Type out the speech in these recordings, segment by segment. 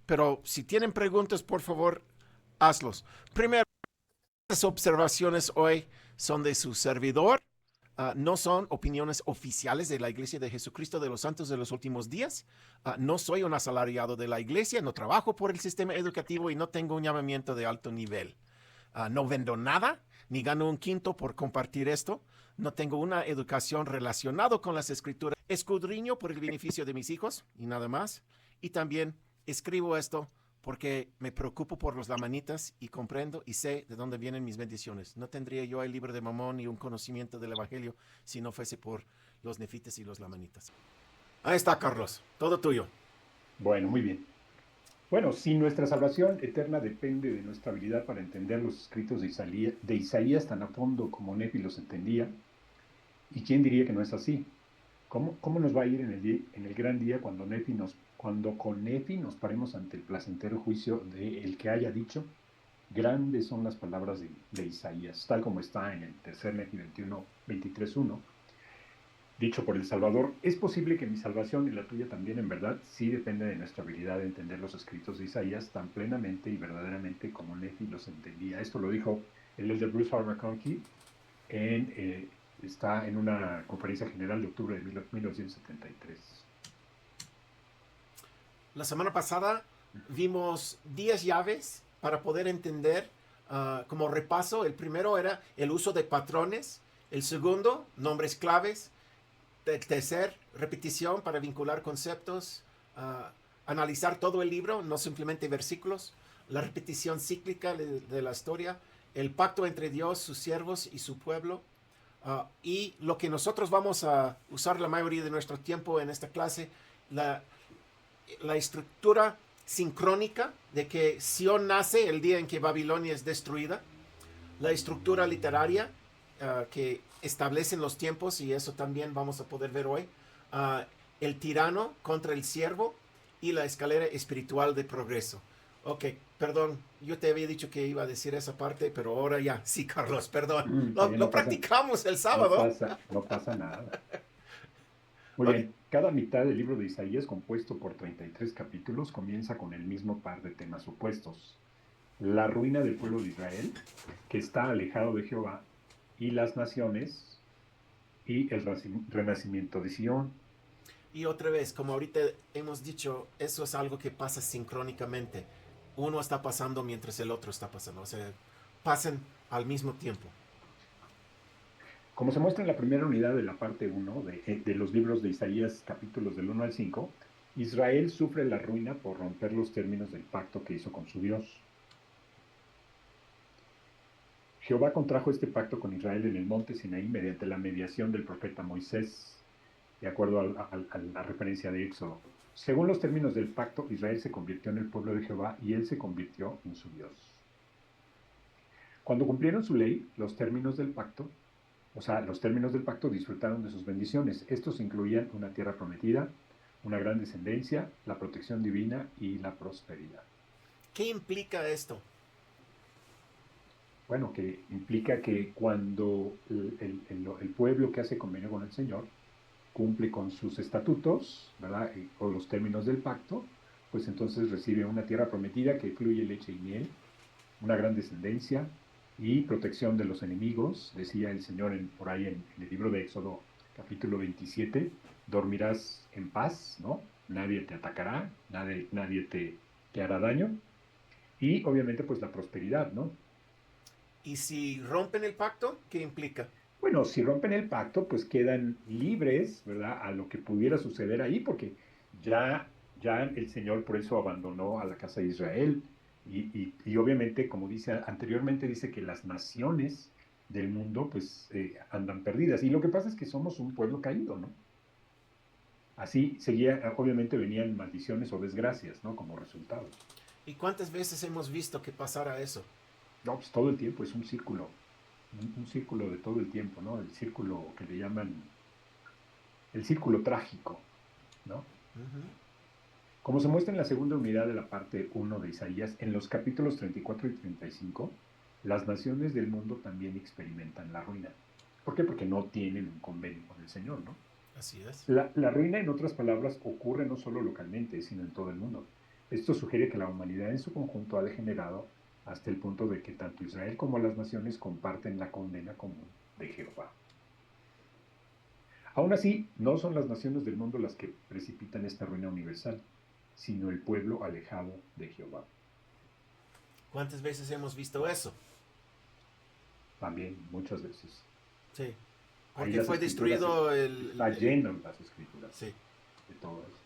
pero si tienen preguntas, por favor, hazlos. Primero, las observaciones hoy son de su servidor. No son opiniones oficiales de la Iglesia de Jesucristo de los Santos de los Últimos Días. No soy un asalariado de la Iglesia, no trabajo por el sistema educativo y no tengo un llamamiento de alto nivel. No vendo nada, ni gano un quinto por compartir esto. No tengo una educación relacionada con las escrituras. Escudriño por el beneficio de mis hijos y nada más. Y también escribo esto porque me preocupo por los lamanitas y comprendo y sé de dónde vienen mis bendiciones. No tendría yo el libro de Mamón ni un conocimiento del Evangelio si no fuese por los nefites y los lamanitas. Ahí está, Carlos. Todo tuyo. Bueno, muy bien. Bueno, si nuestra salvación eterna depende de nuestra habilidad para entender los escritos de Isaías tan a fondo como Nefi los entendía, ¿y quién diría que no es así? ¿Cómo nos va a ir en el gran día cuando con Nefi nos paremos ante el placentero juicio de el que haya dicho, grandes son las palabras de Isaías, tal como está en el tercer Nefi 23:1, dicho por el Salvador? Es posible que mi salvación y la tuya también, en verdad, sí depende de nuestra habilidad de entender los escritos de Isaías tan plenamente y verdaderamente como Nefi los entendía. Esto lo dijo el elder Bruce R. McConkie está en una conferencia general de octubre de 1973. La semana pasada vimos 10 llaves para poder entender como repaso. El primero era el uso de patrones. El segundo, nombres claves. El tercer, repetición para vincular conceptos. Uh, Analizar todo el libro, no simplemente versículos. La repetición cíclica de la historia. El pacto entre Dios, sus siervos y su pueblo. Y lo que nosotros vamos a usar la mayoría de nuestro tiempo en esta clase, la, la estructura sincrónica de que Sion nace el día en que Babilonia es destruida, la estructura literaria que establecen los tiempos, y eso también vamos a poder ver hoy, el tirano contra el siervo y la escalera espiritual de progreso. Ok, perdón, yo te había dicho que iba a decir esa parte, pero ahora ya, sí, Carlos, perdón. Está bien, Lo practicamos el sábado. no pasa nada. Muy Ok, bien, cada mitad del libro de Isaías, compuesto por 33 capítulos, comienza con el mismo par de temas opuestos: la ruina del pueblo de Israel, que está alejado de Jehová, y las naciones, y el renacimiento de Sion. y otra vez, como ahorita hemos dicho, eso es algo que pasa sincrónicamente. Uno está pasando mientras el otro está pasando. O sea, pasan al mismo tiempo. Como se muestra en la primera unidad de la parte uno de los libros de Isaías, capítulos del 1 al 5, Israel sufre la ruina por romper los términos del pacto que hizo con su Dios. Jehová contrajo este pacto con Israel en el monte Sinaí mediante la mediación del profeta Moisés, de acuerdo a la referencia de Éxodo. Según los términos del pacto, Israel se convirtió en el pueblo de Jehová y él se convirtió en su Dios. Cuando cumplieron su ley, los términos del pacto disfrutaron de sus bendiciones. Estos incluían una tierra prometida, una gran descendencia, la protección divina y la prosperidad. ¿Qué implica esto? Bueno, que implica que cuando el pueblo que hace convenio con el Señor cumple con sus estatutos, ¿verdad? O los términos del pacto, pues entonces recibe una tierra prometida que fluye leche y miel, una gran descendencia y protección de los enemigos. Decía el Señor por ahí en el libro de Éxodo, capítulo 27, dormirás en paz, ¿no? Nadie te atacará, nadie te hará daño. Y obviamente pues la prosperidad, ¿no? Y si rompen el pacto, ¿qué implica? Bueno, si rompen el pacto, pues quedan libres, ¿verdad? A lo que pudiera suceder ahí, porque ya el Señor por eso abandonó a la casa de Israel. Y obviamente, como dice anteriormente, dice que las naciones del mundo, pues, andan perdidas. Y lo que pasa es que somos un pueblo caído, ¿no? Así seguía, obviamente venían maldiciones o desgracias, ¿no? Como resultado. ¿Y cuántas veces hemos visto que pasara eso? No, pues todo el tiempo es un círculo, un círculo de todo el tiempo, ¿no? El círculo que le llaman el círculo trágico, ¿no? Ujú. Como se muestra en la segunda unidad de la parte uno de Isaías, en los capítulos 34 y 35, las naciones del mundo también experimentan la ruina. ¿Por qué? Porque no tienen un convenio con el Señor, ¿no? Así es. La ruina, en otras palabras, ocurre no solo localmente, sino en todo el mundo. Esto sugiere que la humanidad en su conjunto ha degenerado hasta el punto de que tanto Israel como las naciones comparten la condena común de Jehová. Aún así, no son las naciones del mundo las que precipitan esta ruina universal, sino el pueblo alejado de Jehová. ¿Cuántas veces hemos visto eso? También, muchas veces. Sí. Ahí Porque las fue escrituras, destruido está lleno en las escrituras sí. de todo eso.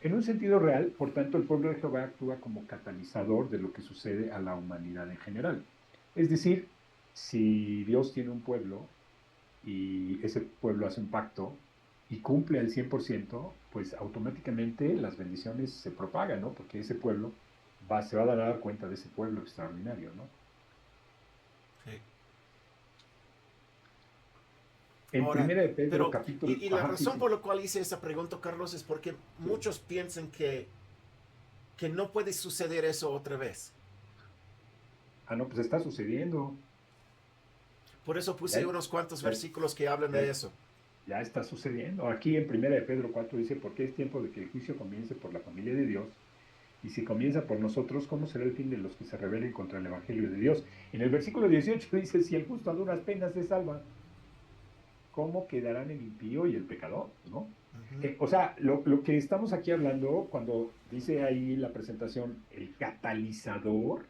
En un sentido real, por tanto, el pueblo de Jehová actúa como catalizador de lo que sucede a la humanidad en general. Es decir, si Dios tiene un pueblo y ese pueblo hace un pacto y cumple al 100%, pues automáticamente las bendiciones se propagan, ¿no? Porque ese pueblo se va a dar cuenta de ese pueblo extraordinario, ¿no? Sí. En Ahora, Primera de Pedro, pero, capítulo... y la Ajá, sí, razón sí, por la cual hice esa pregunta, Carlos, es porque sí. muchos piensan que no puede suceder eso otra vez. Ah, no, pues está sucediendo. Por eso Ya, puse unos cuantos ya, versículos que hablan ya, de eso. ya está sucediendo. Aquí en Primera de Pedro 4 dice, porque es tiempo de que el juicio comience por la familia de Dios, y si comienza por nosotros, ¿cómo será el fin de los que se rebelen contra el Evangelio de Dios? En el versículo 18 dice, si el justo a duras penas se salva, ¿cómo quedarán el impío y el pecador? ¿No? Ujú. O sea, lo que estamos aquí hablando, cuando dice ahí la presentación, el catalizador,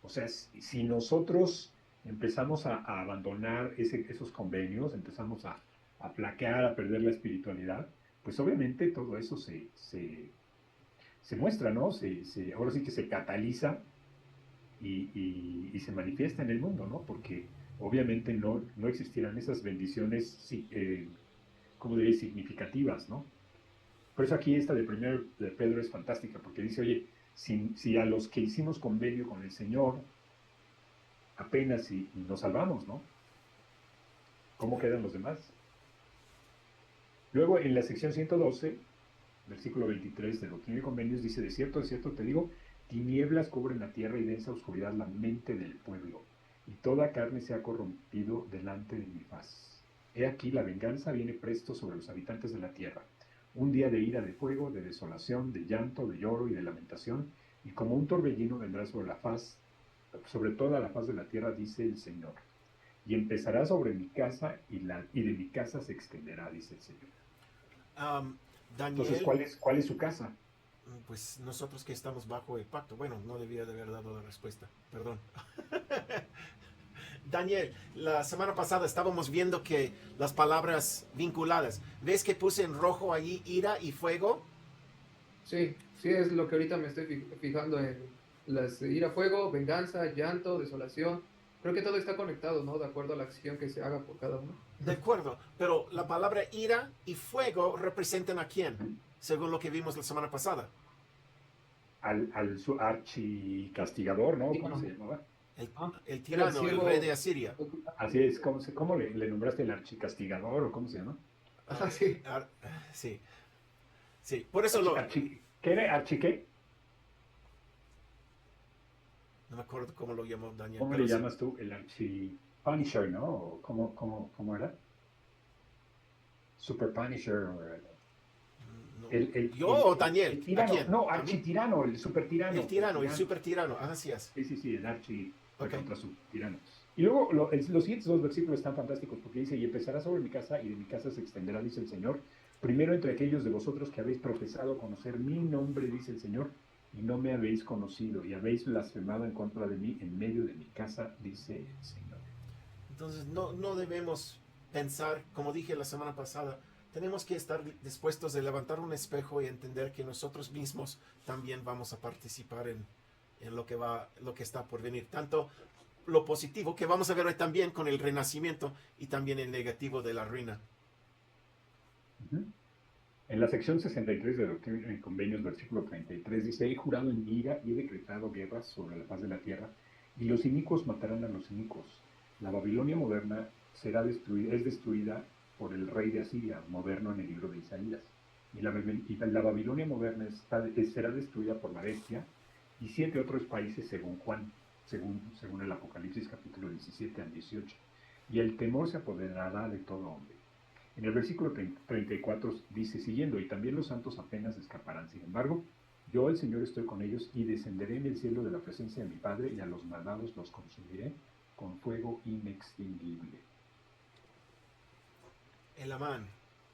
o sea, si nosotros empezamos a abandonar esos convenios, empezamos a flaquear, a perder la espiritualidad, pues obviamente todo eso se muestra, ¿no? Ahora sí que se cataliza y se manifiesta en el mundo, ¿no? Porque obviamente no existirán esas bendiciones, sí, ¿cómo diría? Significativas, ¿no? Por eso aquí esta de primero de Pedro es fantástica, porque dice, oye, si a los que hicimos convenio con el Señor apenas si nos salvamos, ¿no? ¿Cómo quedan los demás? Luego, en la sección 112, versículo 23 de Doctrina y Convenios, dice, de cierto te digo, tinieblas cubren la tierra y densa oscuridad la mente del pueblo, y toda carne se ha corrompido delante de mi faz. He aquí la venganza viene presto sobre los habitantes de la tierra, un día de ira, de fuego, de desolación, de llanto, de lloro y de lamentación, y como un torbellino vendrá sobre la faz, sobre toda la faz de la tierra, dice el Señor. Y empezará sobre mi casa y de mi casa se extenderá, dice el Señor. Am, Entonces, Daniel, ¿cuál es su casa? pues nosotros que estamos bajo el pacto, bueno, no debía de haber dado la respuesta, perdón. Daniel, la semana pasada estábamos viendo que las palabras vinculadas, ¿ves que puse en rojo allí ira y fuego? Sí, sí es lo que ahorita me estoy fijando en las de ir a fuego, venganza, llanto, desolación. Creo que todo está conectado, ¿no? De acuerdo a la acción que se haga por cada uno. De acuerdo, pero la palabra ira y fuego representan a quién, según lo que vimos la semana pasada. Al su archicastigador, ¿no? Sí, ¿Cómo se bueno. llamaba? El, Ah, el era el tirano, el rey de siervo. Asiria. Así es, ¿cómo le nombraste el archicastigador o cómo se llama? Ah, Ah, sí. sí, sí, por eso ¿Qué era? ¿Archi qué? no me acuerdo cómo lo llamó Daniel, ¿Cómo le pero sí. llamas tú? El archi Punisher, ¿no? ¿O cómo era? Super Punisher. No, El, el, ¿yo el, o el, Daniel? el ¿A tirano, quién? no, ¿A mí? architirano, el super El tirano, el tirano, el tirano. super tirano. Así es. Sí, el archi Ok. recontra su tirano. Y luego los siguientes dos versículos están fantásticos porque dice, y empezará sobre mi casa y de mi casa se extenderá, dice el Señor. Primero entre aquellos de vosotros que habéis profesado conocer mi nombre, dice el Señor, y no me habéis conocido, y habéis blasfemado en contra de mí en medio de mi casa, dice el Señor. Entonces no debemos pensar, como dije la semana pasada, tenemos que estar dispuestos a levantar un espejo y entender que nosotros mismos también vamos a participar en lo que está por venir. Tanto lo positivo, que vamos a ver hoy también con el renacimiento, y también el negativo de la ruina. Ujú. En la sección 63 de Doctrina y Convenios, versículo 33, dice, he jurado en mi ira y he decretado guerras sobre la faz de la tierra, y los inicuos matarán a los inicuos. La Babilonia moderna es destruida por el rey de Asiria, moderno en el libro de Isaías. Y la Babilonia moderna será destruida por la bestia y 7 otros países según Juan, según el Apocalipsis capítulo 17 al 18. Y el temor se apoderará de todo hombre. En el versículo 34 dice, siguiendo, y también los santos apenas escaparán. Sin embargo, Yo, el Señor, estoy con ellos y descenderé en el cielo de la presencia de mi Padre y a los malvados los consumiré con fuego inextinguible. El Amán.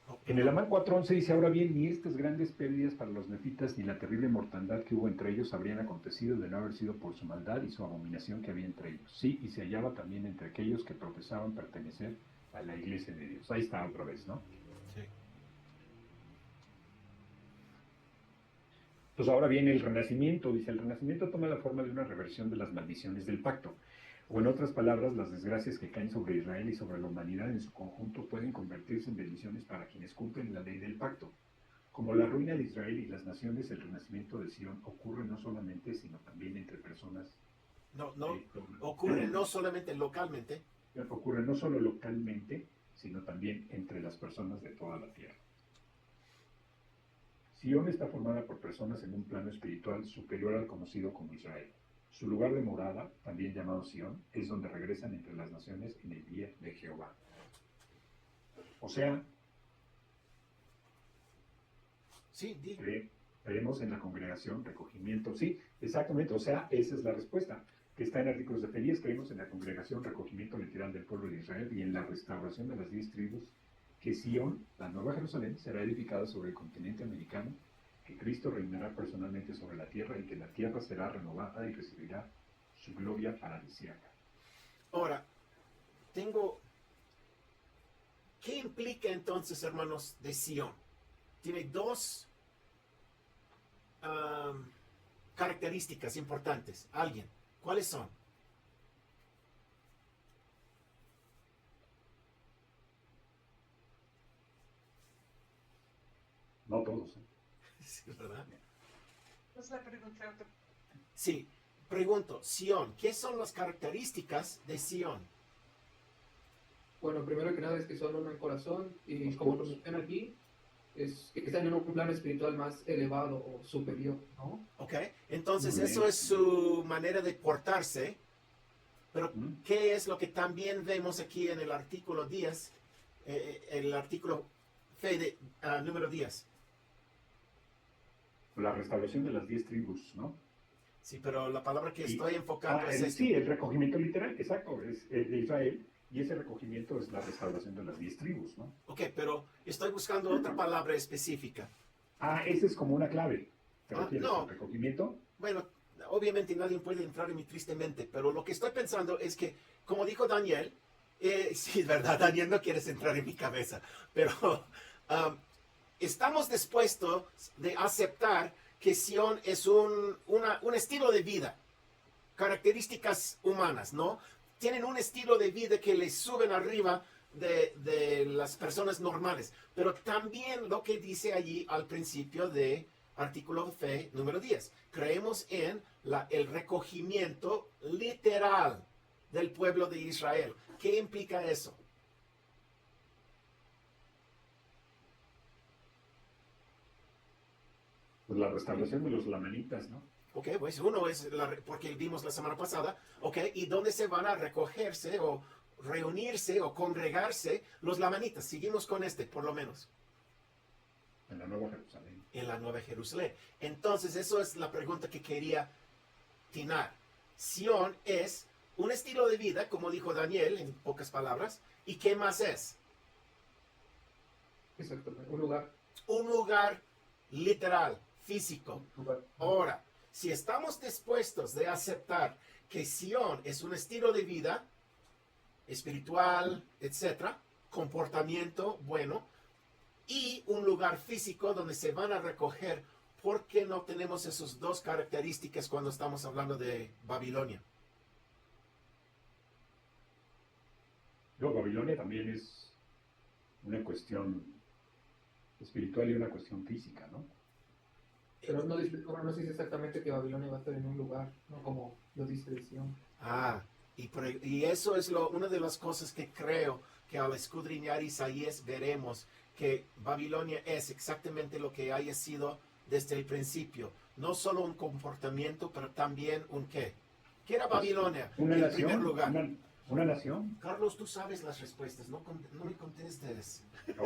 Oh, En el Amán 4:11 dice, ahora bien, ni estas grandes pérdidas para los nefitas, ni la terrible mortandad que hubo entre ellos habrían acontecido de no haber sido por su maldad y su abominación que había entre ellos. Sí, y se hallaba también entre aquellos que profesaban pertenecer a la iglesia de Dios. Ahí está otra vez, ¿no? sí. Pues ahora viene el renacimiento. Dice, el renacimiento toma la forma de una reversión de las maldiciones del pacto. O en otras palabras, las desgracias que caen sobre Israel y sobre la humanidad en su conjunto pueden convertirse en bendiciones para quienes cumplen la ley del pacto. Como la ruina de Israel y las naciones, el renacimiento de Sion ocurre no solamente, sino también entre personas. No, ocurre no solamente localmente. Ocurre no solo localmente, sino también entre las personas de toda la tierra. Sion está formada por personas en un plano espiritual superior al conocido como Israel. Su lugar de morada, también llamado Sion, es donde regresan entre las naciones en el día de Jehová. O sea, Sí, creemos en la congregación, recogimiento. Sí, exactamente. O sea, esa es la respuesta que está en Artículos de Fe. Creemos en la congregación, recogimiento literal del pueblo de Israel y en la restauración de las 10 tribus, que Sion, la nueva Jerusalén, será edificada sobre el continente americano, que Cristo reinará personalmente sobre la tierra y que la tierra será renovada y recibirá su gloria paradisíaca. Ahora, ¿qué implica entonces, hermanos, de Sion? Tiene dos características importantes. ¿Alguien? ¿Cuáles son? No todos. Sí, ¿verdad? Pues la pregunta otra. Sí, pregunto, Sion, ¿qué son las características de Sion? Bueno, primero que nada es que son uno en corazón y como lo menciona aquí, es que están en un plano espiritual más elevado o superior, ¿no? ¿Ok? Entonces Muy eso bien. es su manera de portarse, pero ¿qué es lo que también vemos aquí en el artículo 10, el artículo fe de, número 10? La restauración de las 10 tribus, ¿no? Sí, pero la palabra que estoy enfocando es esta. Sí, el recogimiento literal, exacto, es de Israel, y ese recogimiento es la restauración de las 10 tribus, ¿no? Ok, pero estoy buscando otra palabra específica. Esa es como una clave. ¿Te refieres no. al recogimiento? Bueno, obviamente nadie puede entrar en mí tristemente, pero lo que estoy pensando es que, como dijo Daniel, sí, es verdad, Daniel, no quieres entrar en mi cabeza, pero estamos dispuestos de aceptar que Sion es un estilo de vida, características humanas, ¿no? Tienen un estilo de vida que les suben arriba de las personas normales, pero también lo que dice allí al principio de artículo de fe número 10, creemos en el recogimiento literal del pueblo de Israel. ¿Qué implica eso? Pues la restauración de los lamanitas, ¿no? Ok, pues uno es porque vimos la semana pasada, ok, y dónde se van a recogerse o reunirse o congregarse los lamanitas. Seguimos con por lo menos. En la Nueva Jerusalén. En la Nueva Jerusalén. Entonces, eso es la pregunta que quería tinar. Sion es un estilo de vida, como dijo Daniel, en pocas palabras. ¿Y qué más es? Exactamente, un lugar. Un lugar literal, físico. Un lugar. Ahora, si estamos dispuestos de aceptar que Sion es un estilo de vida espiritual, etcétera, comportamiento bueno, y un lugar físico donde se van a recoger, ¿por qué no tenemos esas dos características cuando estamos hablando de Babilonia? Babilonia también es una cuestión espiritual y una cuestión física, ¿no? Pero no se dice exactamente que Babilonia va a estar en un lugar, no como lo dice de Sion. Y eso es una de las cosas que creo que al escudriñar Isaías veremos que Babilonia es exactamente lo que haya sido desde el principio. No solo un comportamiento, pero también un qué. ¿Qué era Babilonia Una en nación, primer lugar? Una nación. Carlos, tú sabes las respuestas, no me contestes. No,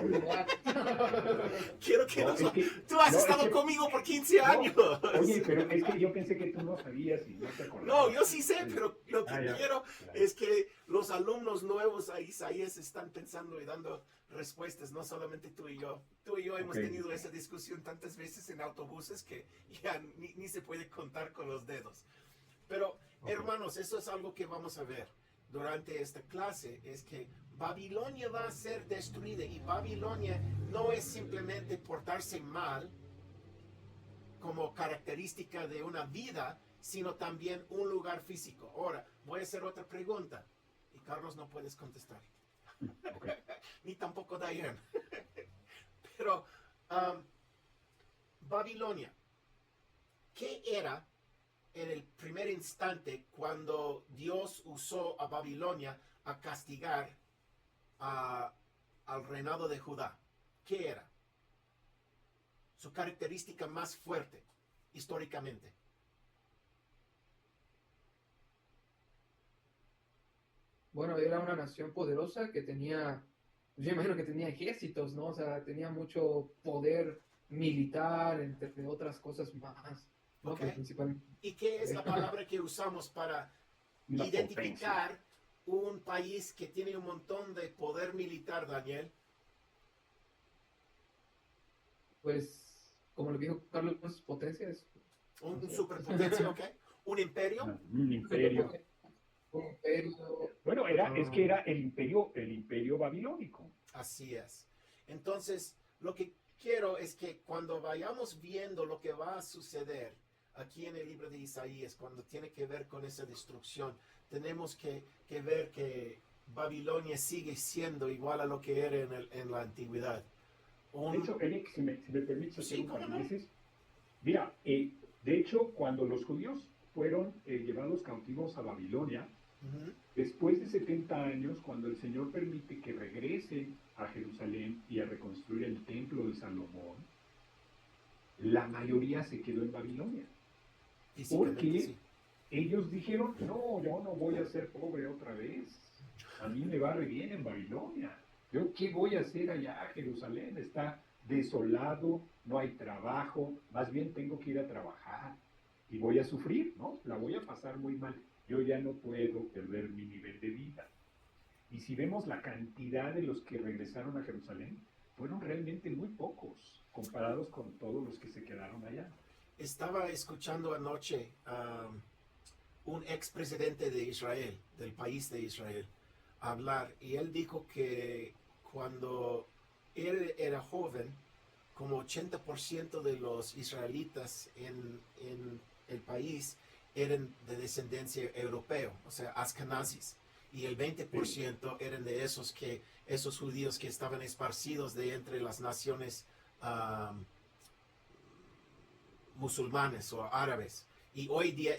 Quiero que no, nos... es que, Tú has no, es estado que- conmigo por 15 no, años. Oye, pero es que yo pensé que tú no sabías y no te acordabas. No, yo sí sé, pero lo que Ya. quiero Claro. es que los alumnos nuevos a Isaías están pensando y dando respuestas, no solamente tú y yo. Tú y yo hemos Ok. tenido esa discusión tantas veces en autobuses que ya ni se puede contar con los dedos. Pero, Ok. hermanos, eso es algo que vamos a ver durante esta clase, es que Babilonia va a ser destruida y Babilonia no es simplemente portarse mal como característica de una vida, sino también un lugar físico. Ahora, voy a hacer otra pregunta y Carlos no puedes contestar, Ok. ni tampoco Diane. Pero, Babilonia, ¿qué era en el primer instante cuando Dios usó a Babilonia a castigar al reinado de Judá? ¿Qué era? Su característica más fuerte históricamente. Bueno, era una nación poderosa que tenía, yo imagino que tenía ejércitos, ¿no? O sea, tenía mucho poder militar, entre otras cosas más, ¿no? Ok. Pero principalmente. ¿Y qué es la palabra que usamos para Una identificar un país que tiene un montón de poder militar, Daniel? Pues, como le dijo Carlos, potencia es Un superpotencia, ¿ok? Un imperio. Un imperio. un imperio. Bueno, es que era el imperio babilónico. Así es. Entonces, lo que quiero es que cuando vayamos viendo lo que va a suceder aquí en el libro de Isaías, cuando tiene que ver con esa destrucción, tenemos que ver que Babilonia sigue siendo igual a lo que era en la antigüedad. De hecho, Eric, si me permites hacer Sí, un ¿cómo no? paréntesis. Mira, de hecho, cuando los judíos fueron llevados cautivos a Babilonia, Ujú. después de 70 años, cuando el Señor permite que regresen a Jerusalén y a reconstruir el templo de Salomón, la mayoría se quedó en Babilonia. Físicamente, Porque sí. ellos dijeron, no, yo no voy a ser pobre otra vez. A mí me va re bien en Babilonia. ¿Yo qué voy a hacer allá? Jerusalén está desolado, no hay trabajo, más bien tengo que ir a trabajar y voy a sufrir, ¿no? La voy a pasar muy mal. Yo ya no puedo perder mi nivel de vida. Y si vemos la cantidad de los que regresaron a Jerusalén, fueron realmente muy pocos comparados con todos los que se quedaron allá. Estaba escuchando anoche un expresidente de Israel, del país de Israel, hablar y él dijo que cuando él era joven, como 80% de los israelitas en el país eran de descendencia europea, o sea, askenazis, y el 20% eran de esos judíos que estaban esparcidos de entre las naciones musulmanes o árabes. Y hoy día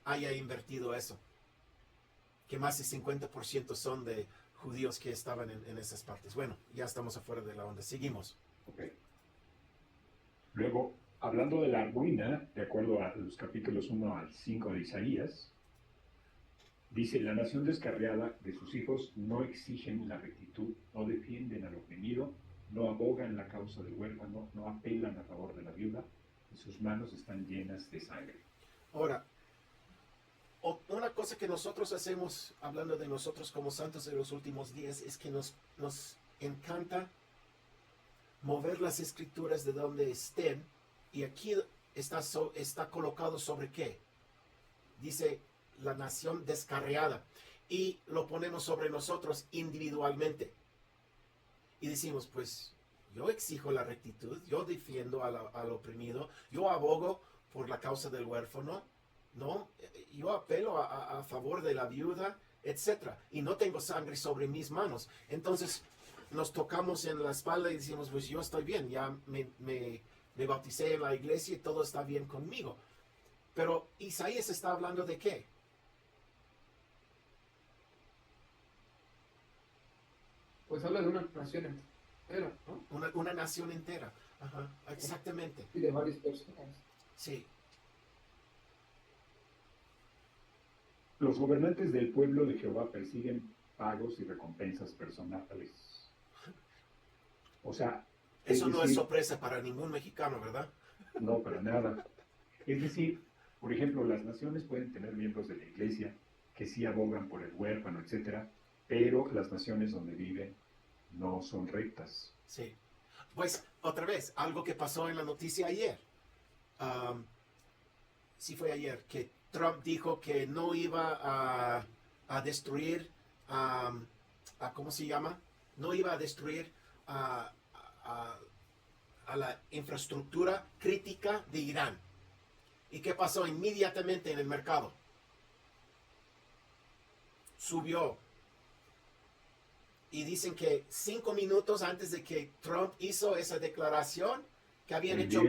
haya invertido eso, que más de 50% son de judíos que estaban en esas partes. Bueno, ya estamos afuera de la onda. Seguimos. Okay. Luego, hablando de la ruina, de acuerdo a los capítulos 1 al 5 de Isaías, dice, la nación descarriada de sus hijos no exigen la rectitud, no defienden al oprimido, no abogan la causa del huérfano, no apelan a favor de la viuda, y sus manos están llenas de sangre. Ahora, una cosa que nosotros hacemos, hablando de nosotros como santos de los últimos días, es que nos encanta mover las escrituras de donde estén, y aquí está colocado sobre qué. Dice la nación descarriada, y lo ponemos sobre nosotros individualmente. Y decimos, pues, yo exijo la rectitud, yo defiendo al oprimido, yo abogo por la causa del huérfano, ¿no? Yo apelo a favor de la viuda, etc. Y no tengo sangre sobre mis manos. Entonces nos tocamos en la espalda y decimos, pues yo estoy bien, ya me bauticé en la iglesia y todo está bien conmigo. Pero Isaías está hablando de qué? Pues habla de una nación entera, ¿no? Una nación entera. Ajá, exactamente. Y de varias personas. Sí. Los gobernantes del pueblo de Jehová persiguen pagos y recompensas personales. O sea, Eso no es decir, sorpresa para ningún mexicano, ¿verdad? no, para nada. Es decir, por ejemplo, las naciones pueden tener miembros de la iglesia que sí abogan por el huérfano, etcétera, pero las naciones donde viven no son rectas. Sí. Pues, otra vez, algo que pasó en la noticia ayer. Um, sí fue ayer, que Trump dijo que no iba a destruir, ¿cómo se llama? No iba a destruir a, a la infraestructura crítica de Irán. ¿Y qué pasó inmediatamente en el mercado? Subió. Y dicen que 5 minutos antes de que Trump hizo esa declaración, que habían hecho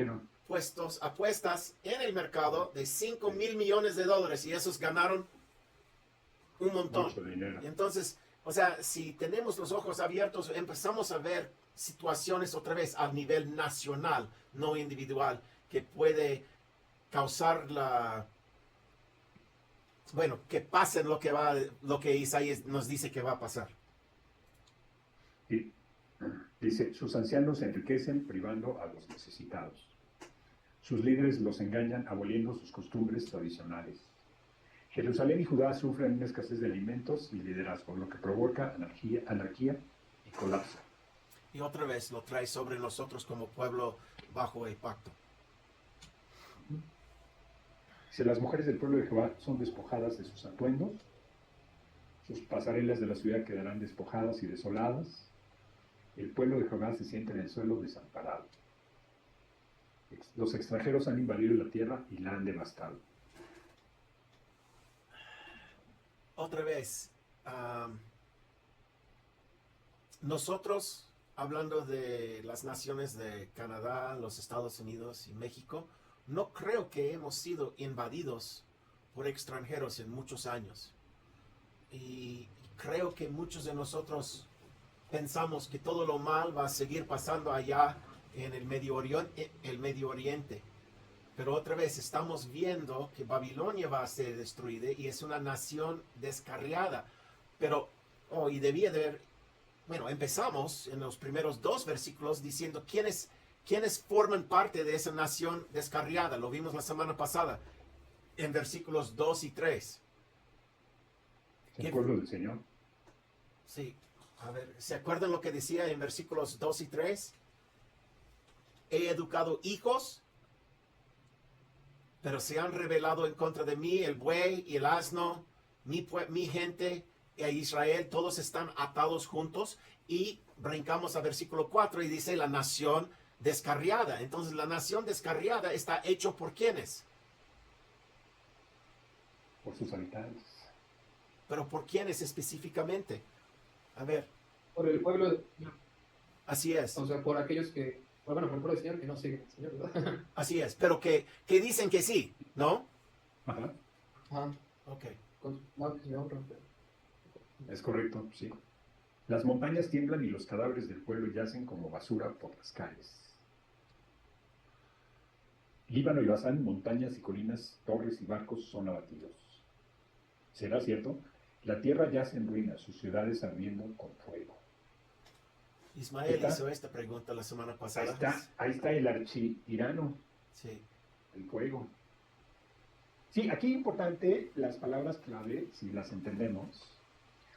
apuestas en el mercado de $5,000 millones y esos ganaron un montón. Mucho dinero. Y entonces, o sea, si tenemos los ojos abiertos, empezamos a ver situaciones otra vez a nivel nacional, no individual, que puede causar que pase lo que Isaías nos dice que va a pasar. Y dice, sus ancianos se enriquecen privando a los necesitados. Sus líderes los engañan aboliendo sus costumbres tradicionales. Jerusalén y Judá sufren una escasez de alimentos y liderazgo, lo que provoca anarquía y colapso. Y otra vez lo trae sobre nosotros como pueblo bajo el pacto. Si las mujeres del pueblo de Jehová son despojadas de sus atuendos, sus pasarelas de la ciudad quedarán despojadas y desoladas. El pueblo de Jehová se siente en el suelo desamparado. Los extranjeros han invadido la tierra y la han devastado. Otra vez, nosotros, hablando de las naciones de Canadá, los Estados Unidos y México, no creo que hemos sido invadidos por extranjeros en muchos años. Y creo que muchos de nosotros pensamos que todo lo mal va a seguir pasando allá en el Medio Oriente. Pero otra vez estamos viendo que Babilonia va a ser destruida y es una nación descarriada. Pero, y debía de haber, empezamos en los primeros 2 versículos diciendo quiénes forman parte de esa nación descarriada. Lo vimos la semana pasada en versículos 2 y 3. El pueblo del Señor. Sí. A ver, ¿se acuerdan lo que decía en versículos 2 y 3? He educado hijos, pero se han rebelado en contra de mí, el buey y el asno, mi gente e Israel, todos están atados juntos. Y brincamos a versículo 4 y dice la nación descarriada. Entonces la nación descarriada está hecho por ¿quiénes? Por sus habitantes. Pero ¿por quiénes específicamente? A ver. Por el pueblo del Señor. Así es. O sea, por aquellos que, por el pueblo del Señor que no siguen al Señor, ¿verdad? Así es, pero que dicen que sí, ¿no? Ajá. Ajá. Ok. Con sus y honra. Es correcto, sí. Las montañas tiemblan y los cadáveres del pueblo yacen como basura por las calles. Líbano y Basán, montañas y colinas, torres y barcos son abatidos. ¿Será cierto? La tierra yace en ruinas, sus ciudades ardiendo con fuego. Ismael hizo esta pregunta la semana pasada. Ahí está el architirano. Sí. El fuego. Sí, aquí es importante las palabras clave, si las entendemos.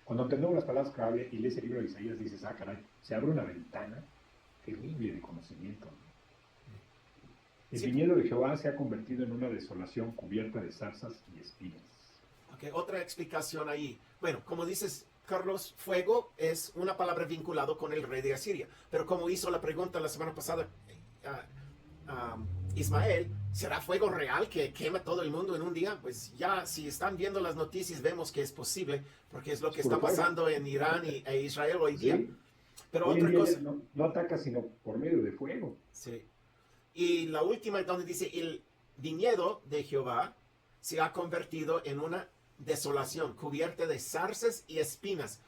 Cuando entendemos las palabras clave y lees el libro de Isaías, dices, caray, se abre una ventana terrible de conocimiento. El viñedo de Jehová se ha convertido en una desolación cubierta de zarzas y espinas. Ok, otra explicación ahí. Bueno, como dices, Carlos, fuego es una palabra vinculada con el rey de Asiria. Pero como hizo la pregunta la semana pasada, Ismael, ¿será fuego real que quema todo el mundo en un día? Pues ya, si están viendo las noticias, vemos que es posible, porque es lo que está pasando en Irán e Israel hoy día. Sí. Pero hoy otra día cosa. No ataca sino por medio de fuego. Sí. Y la última, donde dice, el viñedo de Jehová se ha convertido en una desolación, cubierta de zarzas y espinas.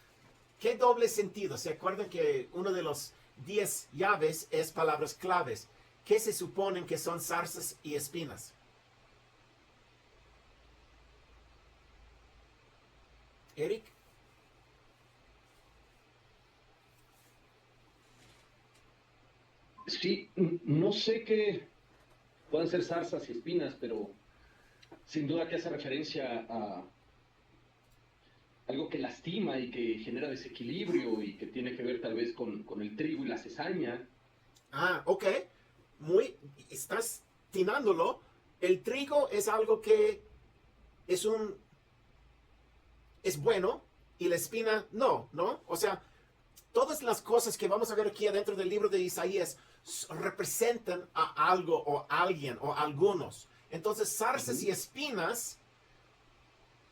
¿Qué doble sentido? ¿Se acuerdan que uno de los 10 llaves es palabras claves? ¿Qué se suponen que son zarzas y espinas? Eric. Sí, no sé qué puedan ser zarzas y espinas, pero sin duda que hace referencia a algo que lastima y que genera desequilibrio y que tiene que ver tal vez con el trigo y la cizaña. Ah, ok. Estás tinándolo. El trigo es algo que es es bueno y la espina no, ¿no? O sea, todas las cosas que vamos a ver aquí adentro del libro de Isaías representan a algo o alguien o algunos. Entonces, zarzas y espinas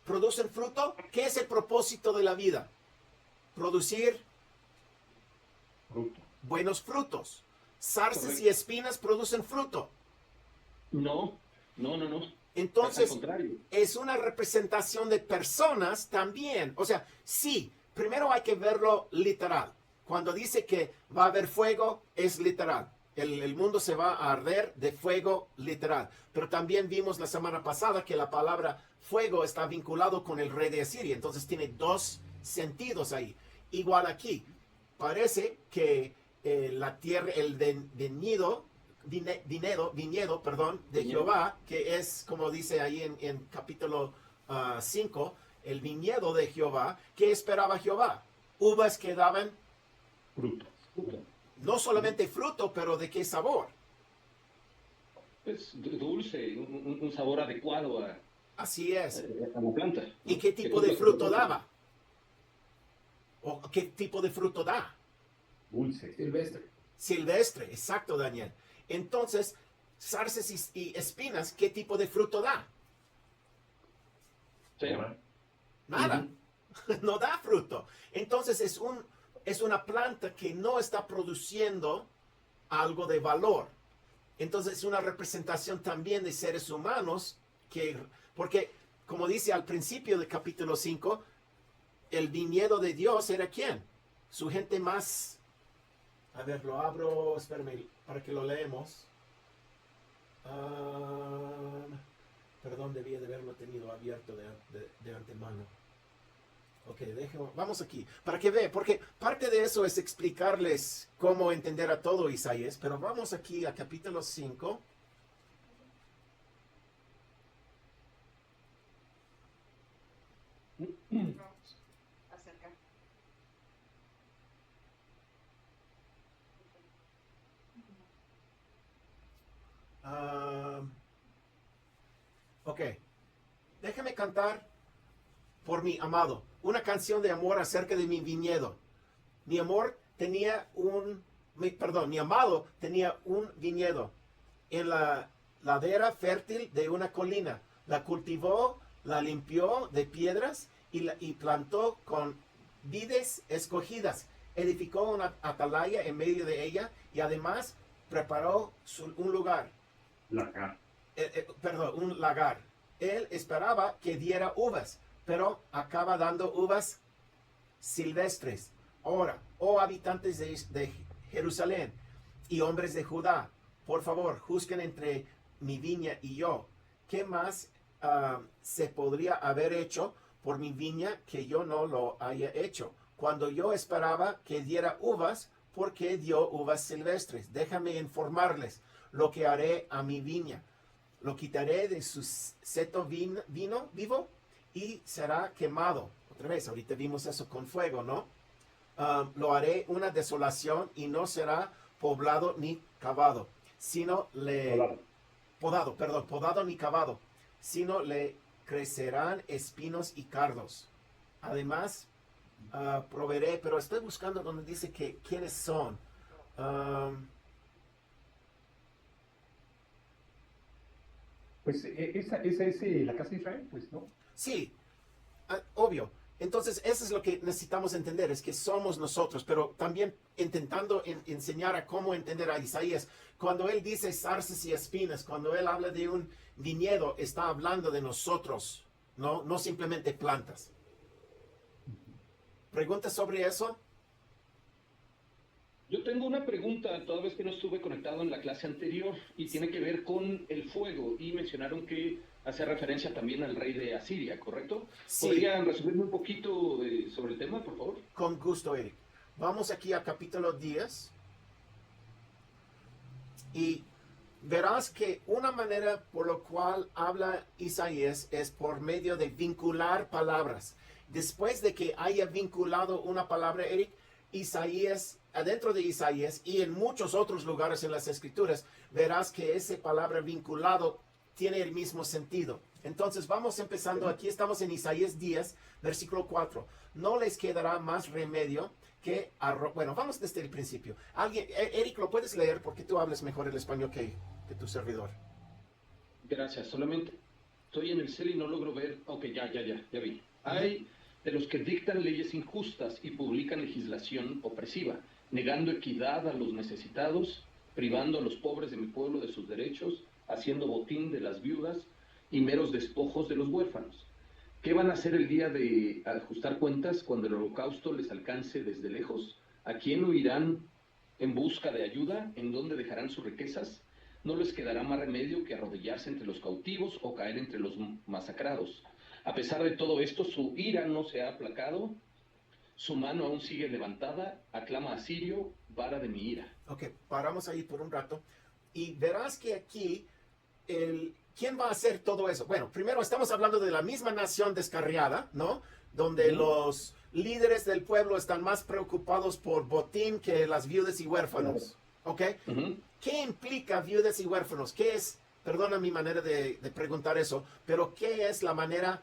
producen fruto. ¿Qué es el propósito de la vida? Producir Fruto. buenos frutos. Zarzas Correcto. y espinas producen fruto. No, no, no, no. Es al Entonces, contrario. es una representación de personas también. O sea, sí, primero hay que verlo literal. Cuando dice que va a haber fuego, es literal. El mundo se va a arder de fuego literal. Pero también vimos la semana pasada que la palabra fuego está vinculado con el rey de Asiria. Entonces tiene dos sentidos ahí. Igual aquí. Parece que la tierra, el viñedo, perdón, de Viñedo. Jehová, que es como dice ahí en capítulo 5, el viñedo de Jehová. ¿Qué esperaba Jehová? Uvas que daban Fruto. Fruto. no solamente fruto, pero de qué sabor. Es dulce, un sabor adecuado Así es. a la planta, ¿no? ¿Y qué Que tipo de cumple su fruto propósito. daba? ¿O qué tipo de fruto da? Dulce. Silvestre. Silvestre, exacto, Daniel. Entonces, zarzas y espinas, ¿qué tipo de fruto da? Cero. Nada. Ujú. No da fruto. Entonces es una planta que no está produciendo algo de valor. Entonces es una representación también de seres humanos porque como dice al principio del capítulo 5, el viñedo de Dios era ¿quién? Su gente más... A ver, lo abro, espérame, para que lo leemos. Perdón, debía de haberlo tenido abierto de antemano. Ok, vamos aquí, para que vean, porque parte de eso es explicarles cómo entender a todo Isaías, pero vamos aquí a capítulo 5. Vamos, acerca. Ok, déjame cantar por mi amado, una canción de amor acerca de mi viñedo. Mi amado tenía un viñedo en la ladera fértil de una colina. La cultivó, la limpió de piedras y plantó con vides escogidas. Edificó una atalaya en medio de ella y además preparó un lugar. Lagar. Un lagar. Él esperaba que diera uvas, pero acaba dando uvas silvestres. Ahora, oh habitantes de Jerusalén y hombres de Judá, por favor, juzguen entre mi viña y yo. ¿Qué más se podría haber hecho por mi viña que yo no lo haya hecho? Cuando yo esperaba que diera uvas, ¿por qué dio uvas silvestres? Déjame informarles lo que haré a mi viña. Lo quitaré de su seto vino vivo y será quemado. Otra vez, ahorita vimos eso con fuego, ¿no? Lo haré una desolación y no será poblado ni cavado, sino podado ni cavado, sino le crecerán espinos y cardos. Además, proveeré, pero estoy buscando donde dice que quiénes son. Pues esa es la casa de Israel, pues, ¿no? Sí, obvio. Entonces, eso es lo que necesitamos entender, es que somos nosotros, pero también intentando enseñar a cómo entender a Isaías. Cuando él dice zarzas y espinas, cuando él habla de un viñedo, está hablando de nosotros, no simplemente plantas. ¿Preguntas sobre eso? Yo tengo una pregunta, toda vez que no estuve conectado en la clase anterior, y tiene que ver con el fuego. Y mencionaron que hace referencia también al rey de Asiria, ¿correcto? Sí. ¿Podrían resumirme un poquito sobre el tema, por favor? Con gusto, Eric. Vamos aquí a capítulo 10 y verás que una manera por la cual habla Isaías es por medio de vincular palabras. Después de que haya vinculado una palabra, Eric, Isaías, adentro de Isaías y en muchos otros lugares en las Escrituras, verás que esa palabra vinculado tiene el mismo sentido. Entonces vamos empezando, aquí estamos en Isaías 10, versículo 4. No les quedará más remedio que bueno, vamos desde el principio. Alguien, Eric, ¿lo puedes leer? Porque tú hablas mejor el español que tu servidor. Gracias, solamente estoy en el cel y no logro ver. Ok, ya vi. Hay de los que dictan leyes injustas y publican legislación opresiva, negando equidad a los necesitados, privando a los pobres de mi pueblo de sus derechos, haciendo botín de las viudas y meros despojos de los huérfanos. ¿Qué van a hacer el día de ajustar cuentas cuando el holocausto les alcance desde lejos? ¿A quién huirán en busca de ayuda? ¿En dónde dejarán sus riquezas? No les quedará más remedio que arrodillarse entre los cautivos o caer entre los masacrados. A pesar de todo esto, su ira no se ha aplacado, su mano aún sigue levantada, aclama a Sirio, vara de mi ira. Ok, paramos ahí por un rato y verás que aquí ¿quién va a hacer todo eso? Bueno, primero estamos hablando de la misma nación descarriada, ¿no? Donde los líderes del pueblo están más preocupados por botín que las viudas y huérfanos, ¿ok? ¿Qué implica viudas y huérfanos? ¿Qué es, perdona mi manera de preguntar eso, pero qué es la manera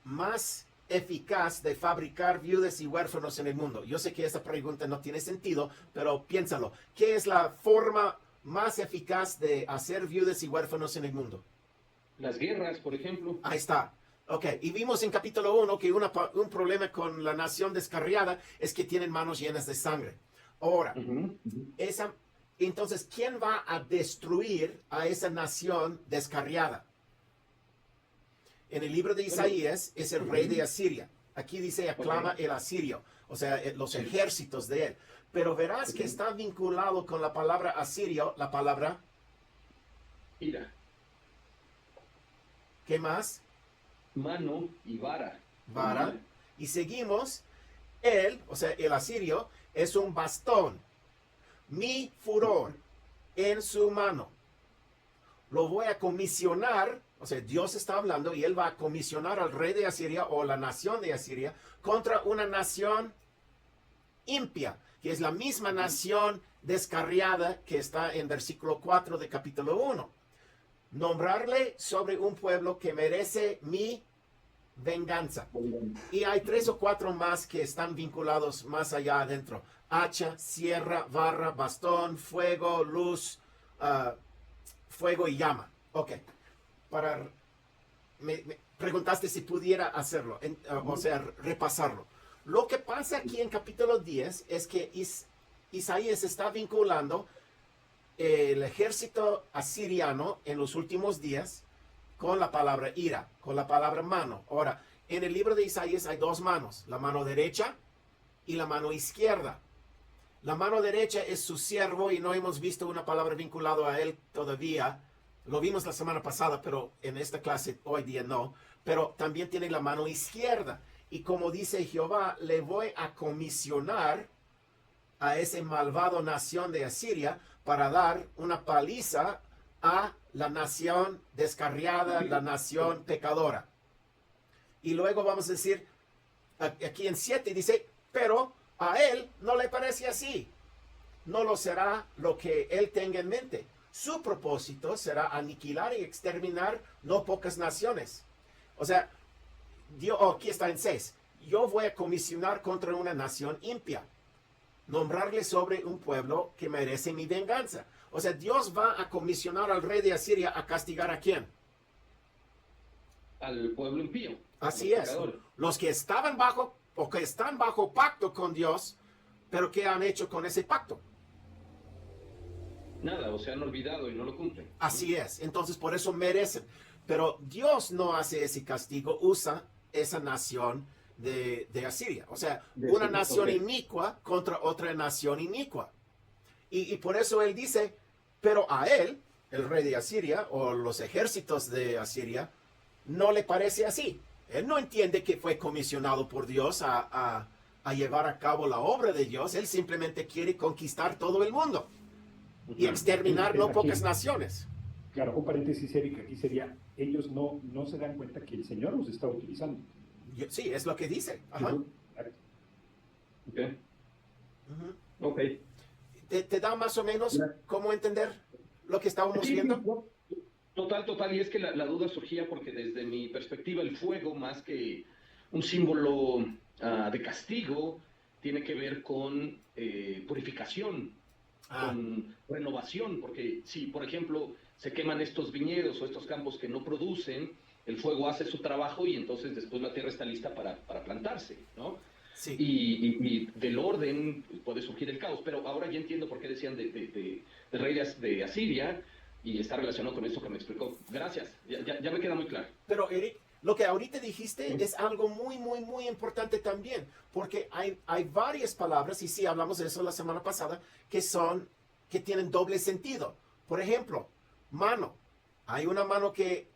más eficaz de fabricar viudas y huérfanos en el mundo? Yo sé que esta pregunta no tiene sentido, pero piénsalo. ¿Qué es la forma más eficaz de hacer viudas y huérfanos en el mundo? Las guerras, por ejemplo. Ahí está. Ok, y vimos en capítulo 1 que un problema con la nación descarriada es que tienen manos llenas de sangre. Ahora, entonces, ¿quién va a destruir a esa nación descarriada? En el libro de Isaías es el rey de Asiria. Aquí dice aclama el asirio, o sea, los ejércitos de él. Pero verás que está vinculado con la palabra asirio, la palabra ira. ¿Qué más? Mano y vara. Vara. Y seguimos, él, o sea, el asirio, es un bastón. Mi furor en su mano. Lo voy a comisionar, o sea, Dios está hablando y él va a comisionar al rey de Asiria o la nación de Asiria contra una nación impia, que es la misma nación descarriada que está en versículo 4 de capítulo 1. Nombrarle sobre un pueblo que merece mi venganza. Y hay 3 o 4 más que están vinculados más allá adentro. Hacha, sierra, barra, bastón, fuego, luz, fuego y llama. Ok. Me preguntaste si pudiera hacerlo, o sea, repasarlo. Lo que pasa aquí en capítulo 10 es que Isaías está vinculando el ejército asiriano en los últimos días con la palabra ira, con la palabra mano. Ahora, en el libro de Isaías hay 2 manos, la mano derecha y la mano izquierda. La mano derecha es su siervo y no hemos visto una palabra vinculada a él todavía. Lo vimos la semana pasada, pero en esta clase hoy día no. Pero también tiene la mano izquierda. Y como dice Jehová, le voy a comisionar a ese malvado nación de Asiria para dar una paliza a la nación descarriada, la nación pecadora. Y luego vamos a decir, aquí en 7 dice, pero a él no le parece así. No lo será lo que él tenga en mente. Su propósito será aniquilar y exterminar no pocas naciones. O sea, aquí está en 6. Yo voy a comisionar contra una nación impia. Nombrarle sobre un pueblo que merece mi venganza. O sea, Dios va a comisionar al rey de Asiria a castigar ¿a quién? Al pueblo impío. Así es. Los que estaban bajo o que están bajo pacto con Dios, pero ¿qué han hecho con ese pacto? Nada, o se han olvidado y no lo cumplen. Así es. Entonces, por eso merecen. Pero Dios no hace ese castigo, usa esa nación de Asiria. O sea, una nación inicua contra otra nación inicua. Y por eso él dice, pero a él el rey de Asiria o los ejércitos de Asiria, no le parece así. Él no entiende que fue comisionado por Dios a llevar a cabo la obra de Dios. Él simplemente quiere conquistar todo el mundo y exterminar no pocas naciones. Claro, un paréntesis, Eric, aquí sería, ellos no se dan cuenta que el Señor los está utilizando. Sí, es lo que dice. Ajá. Ok. Ujú. Ok. ¿Te da más o menos cómo entender lo que estábamos Sí, viendo? total, y es que la duda surgía porque desde mi perspectiva el fuego, más que un símbolo de castigo, tiene que ver con purificación, con renovación, porque si, por ejemplo, se queman estos viñedos o estos campos que no producen, el fuego hace su trabajo y entonces después la tierra está lista para plantarse, ¿no? Sí. Y del orden puede surgir el caos, pero ahora ya entiendo por qué decían del rey de Asiria y está relacionado con eso que me explicó. Gracias, ya me queda muy claro. Pero Eric, lo que ahorita dijiste es algo muy importante también, porque hay varias palabras, y sí hablamos de eso la semana pasada, que tienen doble sentido. Por ejemplo, mano. Hay una mano que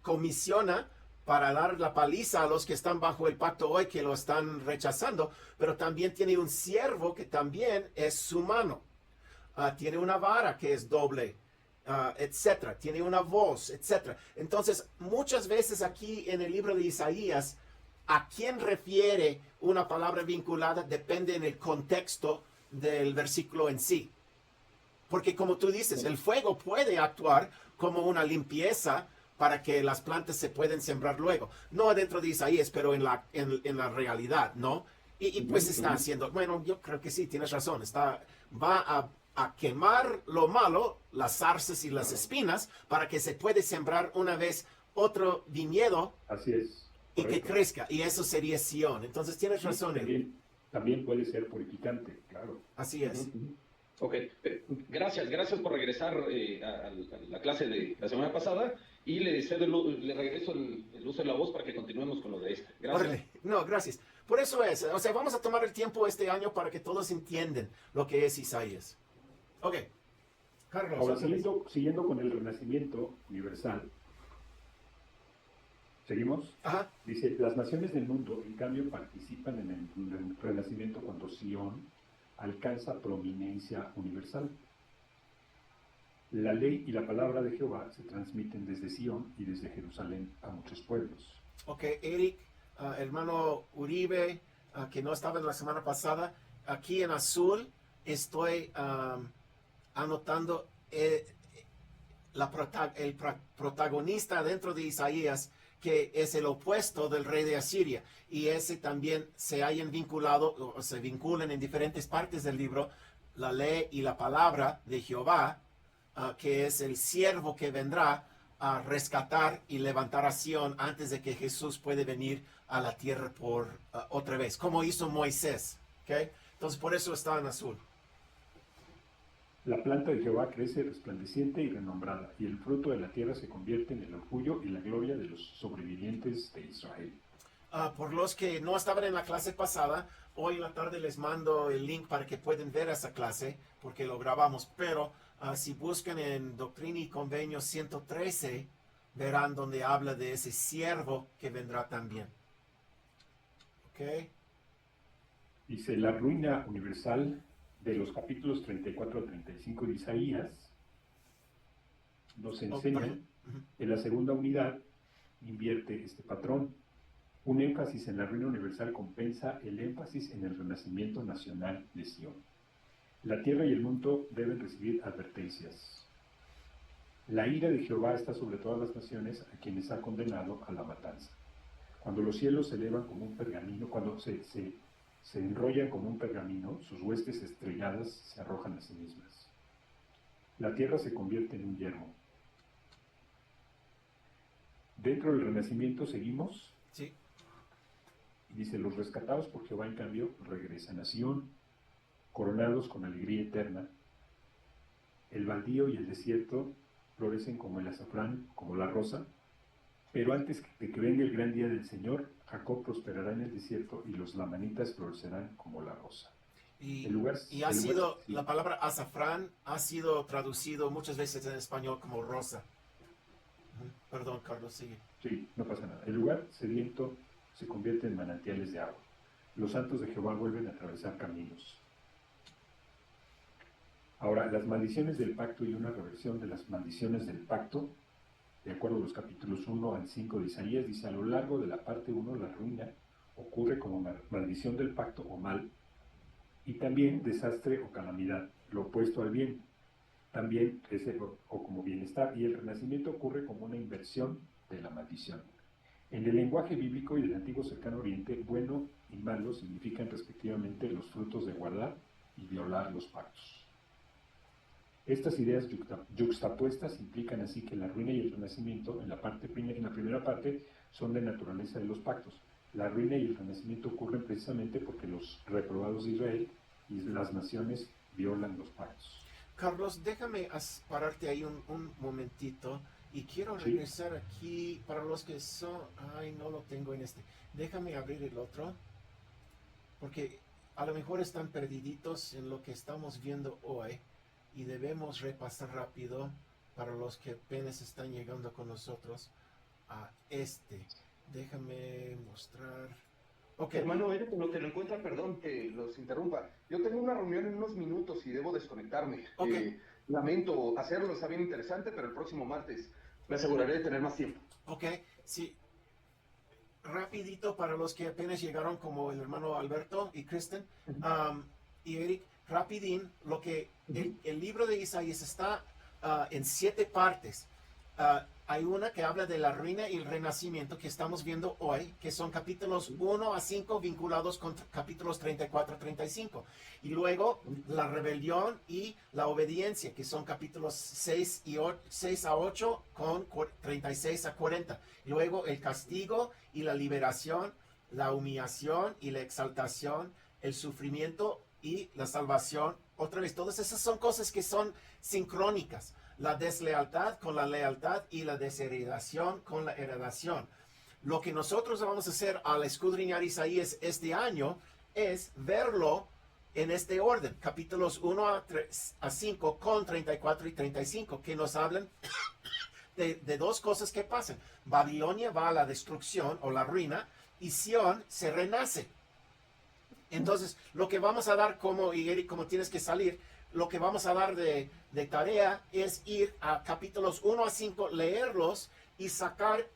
comisiona para dar la paliza a los que están bajo el pacto hoy, que lo están rechazando, pero también tiene un siervo que también es su mano. Tiene una vara que es doble, etcétera. Tiene una voz, etcétera. Entonces, muchas veces aquí en el libro de Isaías, a quién refiere una palabra vinculada depende en el contexto del versículo en sí. Porque como tú dices, el fuego puede actuar como una limpieza para que las plantas se pueden sembrar luego. No dentro de Isaías, pero en la realidad, ¿no? Y pues está haciendo, bueno, yo creo que sí, tienes razón, va a quemar lo malo, las zarzas y las espinas, para que se puede sembrar una vez otro viñedo. Así es. Y que crezca, y eso sería Sión. Entonces tienes razón. También puede ser purificante, claro. Así es. Ok, gracias por regresar a la clase de la semana pasada y le regreso el uso de la voz para que continuemos con lo de este. Gracias. Órale. No, gracias. Por eso es, o sea, vamos a tomar el tiempo este año para que todos entiendan lo que es Isaías. Ok. Carlos. Ahora, siguiendo con el Renacimiento universal, ¿seguimos? Ajá. Dice, las naciones del mundo, en cambio, participan en el Renacimiento cuando Sion alcanza prominencia universal. La ley y la palabra de Jehová se transmiten desde Sion y desde Jerusalén a muchos pueblos. Ok, Eric, hermano Uribe, que no estaba en la semana pasada, aquí en azul estoy anotando el protagonista dentro de Isaías, que es el opuesto del rey de Asiria, y ese también se hayan vinculado o se vinculan en diferentes partes del libro, la ley y la palabra de Jehová, que es el siervo que vendrá a rescatar y levantar a Sión antes de que Jesús puede venir a la tierra por otra vez, como hizo Moisés. ¿Okay? Entonces por eso está en azul. La planta de Jehová crece resplandeciente y renombrada, y el fruto de la tierra se convierte en el orgullo y la gloria de los sobrevivientes de Israel. Por los que no estaban en la clase pasada, hoy en la tarde les mando el link para que puedan ver esa clase, porque lo grabamos, pero si buscan en Doctrina y Convenio 113, verán donde habla de ese siervo que vendrá también. ¿Ok? Dice, la ruina universal de los capítulos 34 a 35 de Isaías nos enseñan que la segunda unidad invierte este patrón. Un énfasis en la ruina universal compensa el énfasis en el renacimiento nacional de Sion. La tierra y el mundo deben recibir advertencias. La ira de Jehová está sobre todas las naciones a quienes ha condenado a la matanza. Cuando los cielos se elevan como un pergamino, cuando se enrollan como un pergamino, sus huestes estrelladas se arrojan a sí mismas. La tierra se convierte en un yermo. Dentro del Renacimiento seguimos. Sí. Y dice, los rescatados por Jehová, en cambio, regresan a Sion, coronados con alegría eterna. El baldío y el desierto florecen como el azafrán, como la rosa. Pero antes de que venga el gran día del Señor, Jacob prosperará en el desierto y los lamanitas florecerán como la rosa. Y, El lugar, y ha el lugar, sido, sí. la palabra azafrán ha sido traducido muchas veces en español como rosa. Ujú. Perdón, Carlos, sigue. Sí, no pasa nada. El lugar sediento se convierte en manantiales de agua. Los santos de Jehová vuelven a atravesar caminos. Ahora, las maldiciones del pacto y una reversión de las maldiciones del pacto, de acuerdo a los capítulos 1 al 5 de Isaías, dice: a lo largo de la parte 1, la ruina ocurre como maldición del pacto o mal, y también desastre o calamidad, lo opuesto al bien, también o como bienestar, y el renacimiento ocurre como una inversión de la maldición. En el lenguaje bíblico y del antiguo cercano oriente, bueno y malo significan respectivamente los frutos de guardar y violar los pactos. Estas ideas yuxtapuestas implican así que la ruina y el renacimiento en la primera parte son de naturaleza de los pactos. La ruina y el renacimiento ocurren precisamente porque los reprobados de Israel y las naciones violan los pactos. Carlos, déjame pararte ahí un momentito y quiero Sí. regresar aquí para los que son... Ay, no lo tengo en este. Déjame abrir el otro porque a lo mejor están perdiditos en lo que estamos viendo hoy y debemos repasar rápido para los que apenas están llegando con nosotros a este. Déjame mostrar... Ok. Hermano Eric, en lo que lo encuentra, perdón que los interrumpa. Yo tengo una reunión en unos minutos y debo desconectarme. Ok. Lamento hacerlo, está bien interesante, pero el próximo martes me aseguraré de tener más tiempo. Ok, sí. Rapidito para los que apenas llegaron, como el hermano Alberto y Kristen y Eric, rapidín, lo que el libro de Isaías está en 7 partes. Hay una que habla de la ruina y el renacimiento que estamos viendo hoy, que son capítulos 1 a 5 vinculados con capítulos 34 a 35. Y luego la rebelión y la obediencia, que son capítulos 6 a 8 con 36 a 40. Y luego el castigo y la liberación, la humillación y la exaltación, el sufrimiento y la salvación. Otra vez, todas esas son cosas que son sincrónicas. La deslealtad con la lealtad y la desheredación con la heredación. Lo que nosotros vamos a hacer al escudriñar Isaías este año es verlo en este orden, capítulos 1 a 5 con 34 y 35, que nos hablan de dos cosas que pasan. Babilonia va a la destrucción o la ruina y Sión se renace. Entonces, lo que vamos a dar como tienes que salir, lo que vamos a dar de tarea es ir a capítulos 1 a 5, leerlos y sacar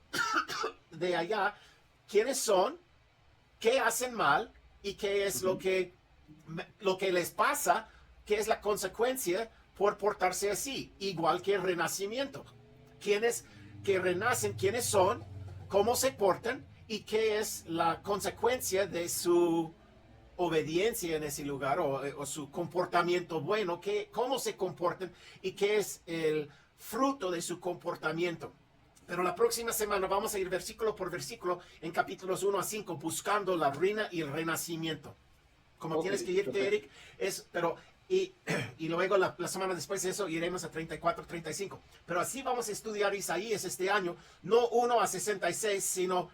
de allá quiénes son, qué hacen mal y qué es lo que les pasa, qué es la consecuencia por portarse así, igual que el renacimiento. Quiénes que renacen, quiénes son, cómo se portan y qué es la consecuencia de su obediencia en ese lugar o su comportamiento bueno, cómo se comportan y qué es el fruto de su comportamiento. Pero la próxima semana vamos a ir versículo por versículo en capítulos 1 a 5 buscando la ruina y el renacimiento. Como tienes que irte, Eric, y luego la semana después de eso iremos a 34, 35. Pero así vamos a estudiar Isaías este año, no 1 a 66, sino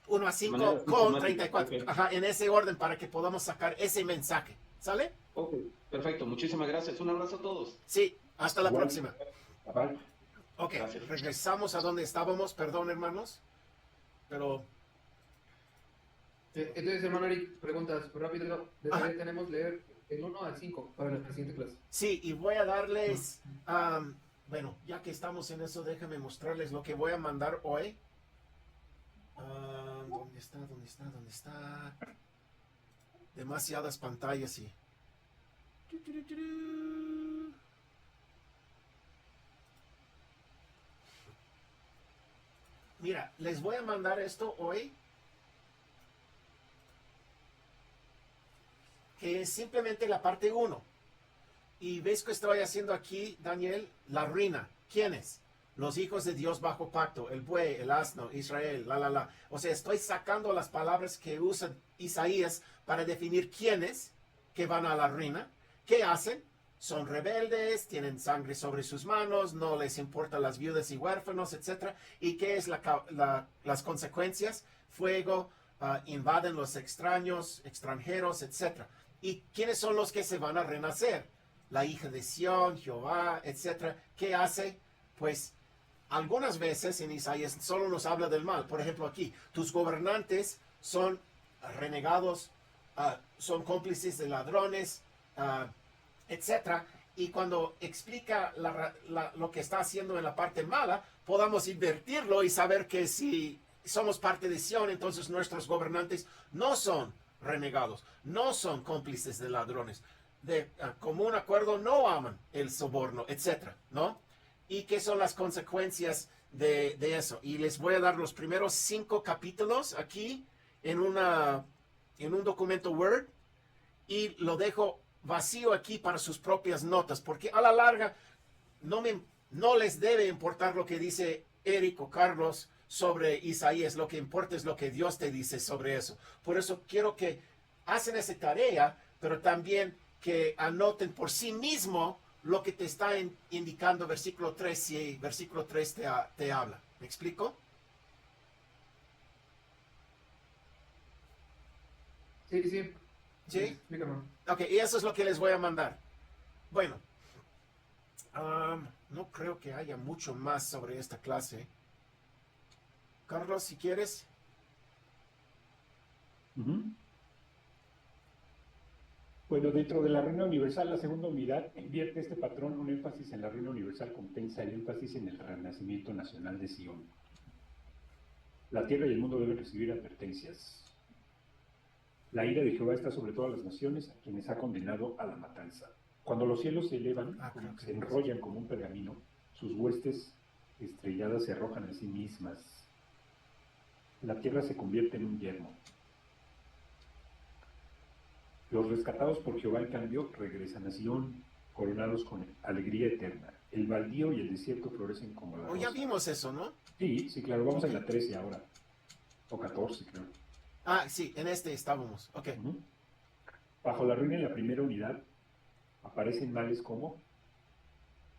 1 a 5 con 34. Okay. Ajá, en ese orden para que podamos sacar ese mensaje. ¿Sale? Ok, perfecto. Muchísimas gracias. Un abrazo a todos. Sí, hasta la próxima. Bye. Ok, gracias. Regresamos a donde estábamos. Perdón, hermanos. Pero... Entonces, hermano Eric, preguntas rápido. Tenemos leer el 1 al 5 para la siguiente clase. Sí, y voy a darles... bueno, ya que estamos en eso, déjame mostrarles lo que voy a mandar hoy. ¿Dónde está? ¿Dónde está? ¿Dónde está? Demasiadas pantallas y... Mira, les voy a mandar esto hoy. Que es simplemente la parte 1. Y ves que estoy haciendo aquí, Daniel, la ruina. ¿Quiénes? Los hijos de Dios bajo pacto, el buey, el asno, Israel, O sea, estoy sacando las palabras que usa Isaías para definir quiénes que van a la ruina, qué hacen, son rebeldes, tienen sangre sobre sus manos, no les importan las viudas y huérfanos, etc. ¿Y qué es las consecuencias? Fuego, invaden los extranjeros, etc. ¿Y quiénes son los que se van a renacer? La hija de Sión, Jehová, etcétera. ¿Qué hace? Pues algunas veces en Isaías solo nos habla del mal. Por ejemplo, aquí, tus gobernantes son renegados, son cómplices de ladrones, etcétera. Y cuando explica lo que está haciendo en la parte mala, podamos invertirlo y saber que si somos parte de Sión, entonces nuestros gobernantes no son renegados, no son cómplices de ladrones, de común acuerdo no aman el soborno, etcétera, ¿no? ¿Y qué son las consecuencias de eso? Y les voy a dar los primeros 5 capítulos aquí en un documento Word y lo dejo vacío aquí para sus propias notas, porque a la larga no les debe importar lo que dice Eric o Carlos sobre Isaías, lo que importa es lo que Dios te dice sobre eso. Por eso quiero que hacen esa tarea, pero también que anoten por sí mismo lo que te está indicando versículo 3, si versículo 3 te habla. ¿Me explico? Sí, sí. ¿Sí? Explícame. Ok, y eso es lo que les voy a mandar. Bueno, no creo que haya mucho más sobre esta clase. Carlos, si quieres. Bueno, dentro de la reina universal, la segunda unidad invierte este patrón un énfasis en la reina universal compensa el énfasis en el renacimiento nacional de Sion. La tierra y el mundo deben recibir advertencias. La ira de Jehová está sobre todas las naciones, a quienes ha condenado a la matanza. Cuando los cielos se elevan, se enrollan como un pergamino, sus huestes estrelladas se arrojan a sí mismas. La tierra se convierte en un yermo. Los rescatados por Jehová, en cambio, regresan a Sion, coronados con alegría eterna. El baldío y el desierto florecen como la rosa. Ya vimos eso, ¿no? Sí, claro, vamos en la 13 ahora. O 14, creo. Sí, en este estábamos. Ok. Bajo la ruina en la primera unidad aparecen males como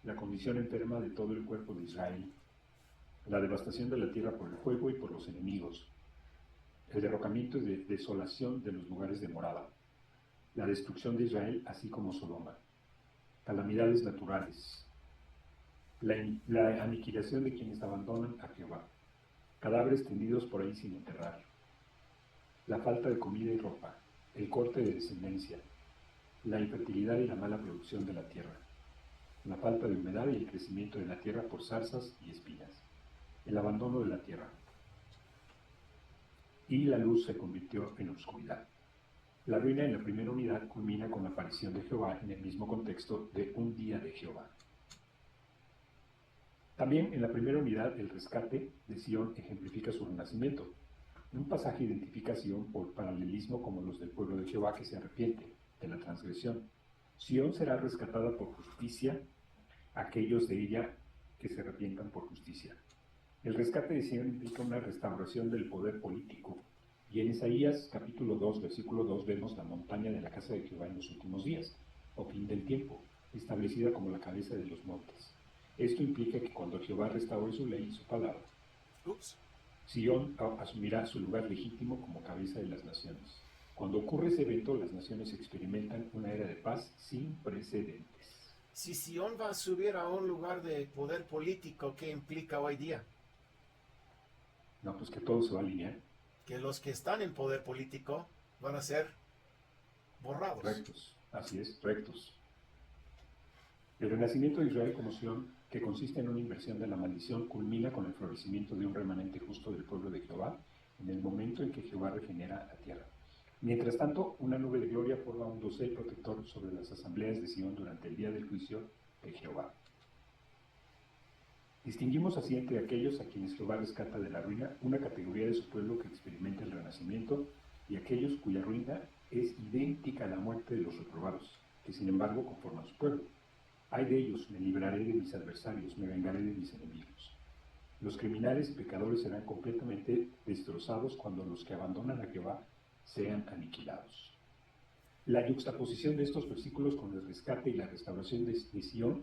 la condición enferma de todo el cuerpo de Israel, la devastación de la tierra por el fuego y por los enemigos, el derrocamiento y desolación de los lugares de morada, la destrucción de Israel así como Sodoma, calamidades naturales, la aniquilación de quienes abandonan a Jehová, cadáveres tendidos por ahí sin enterrar, la falta de comida y ropa, el corte de descendencia, la infertilidad y la mala producción de la tierra, la falta de humedad y el crecimiento de la tierra por zarzas y espinas, el abandono de la tierra. Y la luz se convirtió en oscuridad. La ruina en la primera unidad culmina con la aparición de Jehová en el mismo contexto de un día de Jehová. También en la primera unidad el rescate de Sion ejemplifica su renacimiento. Un pasaje identifica a Sion por paralelismo como los del pueblo de Jehová que se arrepiente de la transgresión. Sion será rescatada por justicia, aquellos de ella que se arrepientan por justicia. El rescate de Sion implica una restauración del poder político. Y en Isaías capítulo 2, versículo 2 vemos la montaña de la casa de Jehová en los últimos días, o fin del tiempo, establecida como la cabeza de los montes. Esto implica que cuando Jehová restaure su ley y su palabra, Sion asumirá su lugar legítimo como cabeza de las naciones. Cuando ocurre ese evento, las naciones experimentan una era de paz sin precedentes. Si Sion va a subir a un lugar de poder político, ¿qué implica hoy día? No, pues que todo se va a alinear. Que los que están en poder político van a ser borrados. Rectos, así es, rectos. El renacimiento de Israel como Sion, que consiste en una inversión de la maldición, culmina con el florecimiento de un remanente justo del pueblo de Jehová en el momento en que Jehová regenera la tierra. Mientras tanto, una nube de gloria forma un dosel protector sobre las asambleas de Sion durante el día del juicio de Jehová. Distinguimos así entre aquellos a quienes Jehová rescata de la ruina, una categoría de su pueblo que experimenta el renacimiento, y aquellos cuya ruina es idéntica a la muerte de los reprobados, que sin embargo conforman su pueblo. Ay de ellos, me libraré de mis adversarios, me vengaré de mis enemigos. Los criminales y pecadores serán completamente destrozados cuando los que abandonan a Jehová sean aniquilados. La yuxtaposición de estos versículos con el rescate y la restauración de Sion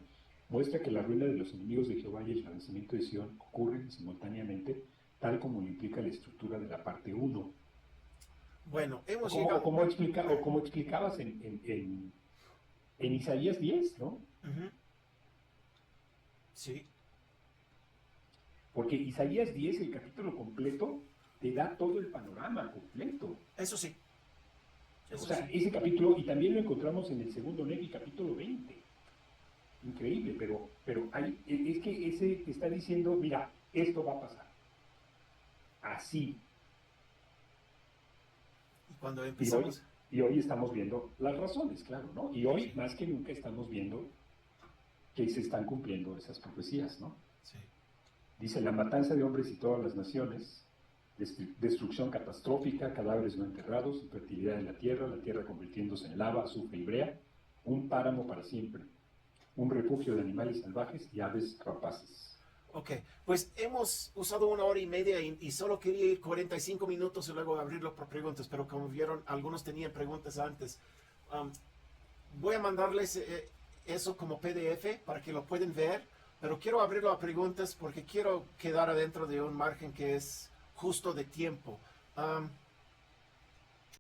muestra que la ruina de los enemigos de Jehová y el renacimiento de Sion ocurren simultáneamente, tal como lo implica la estructura de la parte 1. Bueno, hemos Como, llegado. o como explicabas en Isaías 10, ¿no? Ujú. Sí, Porque Isaías 10, el capítulo completo, te da todo el panorama completo. eso sí. O Eso sea, sí. ese capítulo, y también lo encontramos en el segundo Nefi, capítulo 20. Increíble, pero es que ese te está diciendo, mira, esto va a pasar. Así. Y cuando Y hoy, empezamos. y hoy estamos viendo las razones, claro, ¿no? Y hoy, más que nunca, estamos viendo que se están cumpliendo esas profecías, ¿no? Sí. Dice, la matanza de hombres y todas las naciones, destrucción catastrófica, cadáveres no enterrados, infertilidad en la tierra convirtiéndose en lava, azufre y brea, un páramo para siempre, un refugio de animales salvajes y aves rapaces. Ok, pues hemos usado 1 hora y media y solo quería ir 45 minutos y luego abrirlo por preguntas, pero como vieron, algunos tenían preguntas antes. Um, Voy a mandarles eso como PDF para que lo puedan ver, pero quiero abrirlo a preguntas porque quiero quedar adentro de un margen que es justo de tiempo.